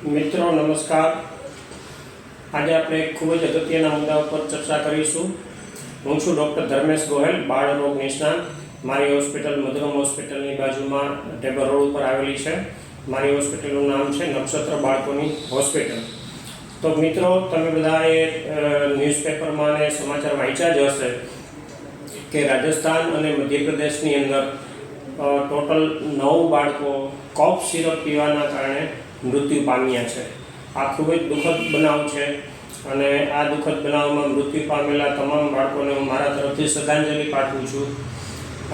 મિત્રો નમસ્કાર। આજે આપણે એક ખૂબ જ અગત્યના મુદ્દા ઉપર ચર્ચા કરીશું। હું છું ડૉક્ટર ધર્મેશ ગોહેલ, બાળ રોગ નિષ્ણાત। મારી હોસ્પિટલ મધુરમ હોસ્પિટલની બાજુમાં ટેબર રોડ ઉપર આવેલી છે। મારી હોસ્પિટલનું નામ છે નક્ષત્ર બાળકોની હોસ્પિટલ। તો મિત્રો, તમે બધાએ ન્યૂઝપેપરમાં અને સમાચાર વાંચ્યા જ હશે કે રાજસ્થાન અને મધ્યપ્રદેશની અંદર ટોટલ 9 બાળકો કોફ સિરપ પીવાના કારણે મૃત્યુ પામ્યા છે। આ ખૂબ જ દુઃખદ બનાવ છે અને આ દુઃખદ બનાવમાં મૃત્યુ પામેલા તમામ બાળકોને હું મારા તરફથી શ્રદ્ધાંજલિ પાઠવું છું।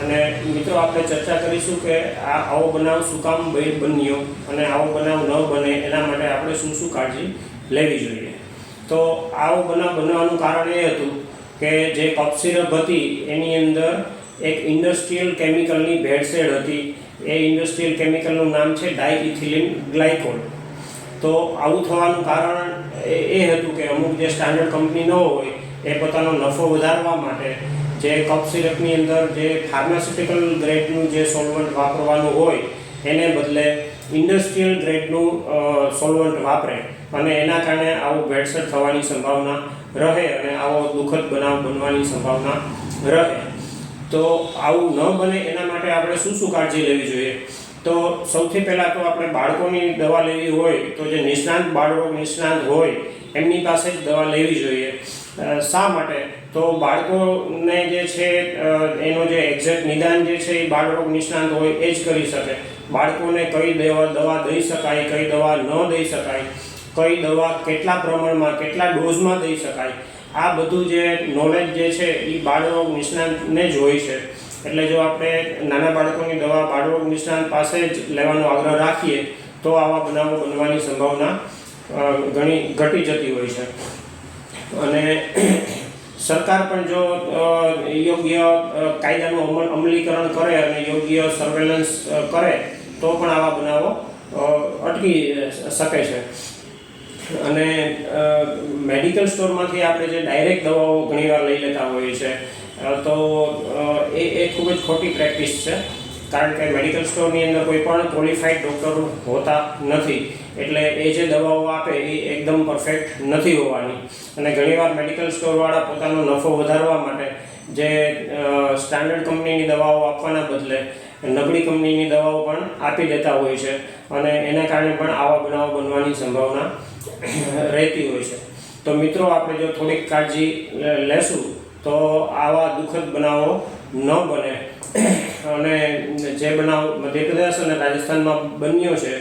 અને મિત્રો, આપણે ચર્ચા કરીશું કે આવો બનાવ શું કામ બન્યો અને આવો બનાવ ન બને એના માટે આપણે શું શું કાળજી લેવી જોઈએ। તો આવો બનાવ બનવાનું કારણ એ હતું કે જે કફ સિરપ હતી એની અંદર એક ઇન્ડસ્ટ્રીયલ કેમિકલની ભેળસેળ હતી। એ ઇન્ડસ્ટ્રીયલ કેમિકલનું નામ છે ડાયઇથિલિન ગ્લાયકોલ। તો આવું થવાનું કારણ એ હતું કે અમુક જે સ્ટાન્ડર્ડ કંપની ન હોય એ પોતાનો નફો વધારવા માટે જે કફ સિરપની અંદર જે ફાર્માસ્યુટિકલ ગ્રેડનું જે સોલ્વન્ટ વાપરવાનું હોય એને બદલે ઇન્ડસ્ટ્રીયલ ગ્રેડનું સોલ્વન્ટ વાપરે અને એના કારણે આવું ભેળસેળ થવાની સંભાવના રહે અને આવો દુઃખદ બનાવ બનવાની સંભાવના રહે। તો આવું ન બને એના માટે આપણે શું શું કાળજી લેવી જોઈએ? તો સૌથી પહેલાં તો આપણે બાળકોની દવા લેવી હોય તો જે નિષ્ણાંત બાળરોગ નિષ્ણાંત હોય એમની પાસે જ દવા લેવી જોઈએ। શા માટે? તો બાળકોને જે છે એનો જે એક્ઝેક્ટ નિદાન જે છે એ બાળરોગ નિષ્ણાંત હોય એ જ કરી શકે। બાળકોને કઈ દવા દઈ શકાય, કઈ દવા ન દઈ શકાય, કઈ દવા કેટલા પ્રમાણમાં, કેટલા ડોઝમાં દઈ શકાય, આ બધું જે નોલેજ જે છે એ બાળરોગ નિષ્ણાંતને જ હોય છે। એટલે જો આપણે નાના બાળકોની દવા બાળરોગ નિષ્ણાંત પાસે જ લેવાનો આગ્રહ રાખીએ તો આવા બનાવો બનવાની સંભાવના ઘણી ઘટી જતી હોય છે। અને સરકાર પણ જો યોગ્ય કાયદાનું અમલીકરણ કરે અને યોગ્ય સર્વેલન્સ કરે તો પણ આવા બનાવો અટકી શકે છે। અને મેડિકલ સ્ટોરમાંથી આપણે જે ડાયરેક્ટ દવાઓ ઘણીવાર લઈ લેતા હોઈએ છીએ તો એ ખૂબ જ ખોટી પ્રેક્ટિસ છે। કારણ કે મેડિકલ સ્ટોરની અંદર કોઈ પણ ક્વોલિફાઈડ ડૉક્ટર હોતા નથી, એટલે એ જે દવાઓ આપે એ એકદમ પરફેક્ટ નથી હોવાની। અને ઘણીવાર મેડિકલ સ્ટોરવાળા પોતાનો નફો વધારવા માટે જે સ્ટાન્ડર્ડ કંપનીની દવાઓ આપવાના બદલે નબળી કંપનીની દવાઓ પણ આપી દેતા હોય છે અને એના કારણે પણ આવા બનાવો બનવાની સંભાવના રહેતી હોય છે। તો મિત્રો, આપણે જો થોડીક કાળજી લેશું તો આવા દુઃખદ બનાવો ન બને। અને જે બનાવ મધ્યપ્રદેશ અને રાજસ્થાનમાં બન્યો છે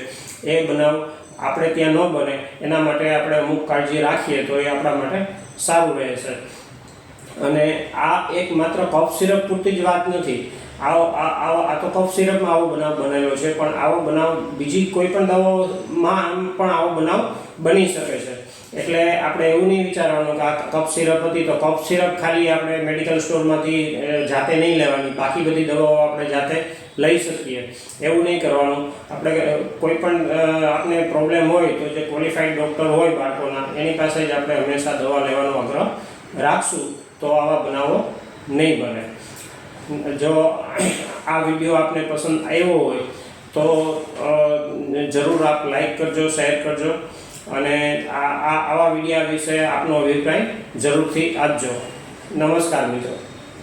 એ બનાવ આપણે ત્યાં ન બને એના માટે આપણે અમુક કાળજી રાખીએ તો એ આપણા માટે સારું રહેશે। અને આ એક માત્ર કફ સિરપ પૂરતી જ વાત નથી। આ તો કફ સિરપમાં આવો બનાવ બનેલો છે, પણ આવો બનાવ બીજી કોઈ પણ દવાઓમાં પણ આવો બનાવ બની શકે છે। એટલે આપણે એવું નહીં વિચારવાનું કે આ કફ સિરપ હતી તો કફ સિરપ ખાલી આપણે મેડિકલ સ્ટોરમાંથી જાતે નહીં લેવાની, બાકી બધી દવાઓ આપણે જાતે લઈ શકીએ, એવું નહીં કરવાનું। આપણે કોઈ પણ આપણે પ્રોબ્લેમ હોય તો જે ક્વોલિફાઈડ ડૉક્ટર હોય બાળકોના એની પાસે જ આપણે હંમેશા દવા લેવાનો આગ્રહ રાખશું તો આવા બનાવો નહીં બને। જો આ વિડીયો આપને પસંદ આવ્યો હોય તો જરૂર આપ લાઈક કરજો, શેર કરજો અને આવા વિડીયો વિશે આપનો અભિપ્રાય જરૂરથી આપજો। નમસ્કાર મિત્રો।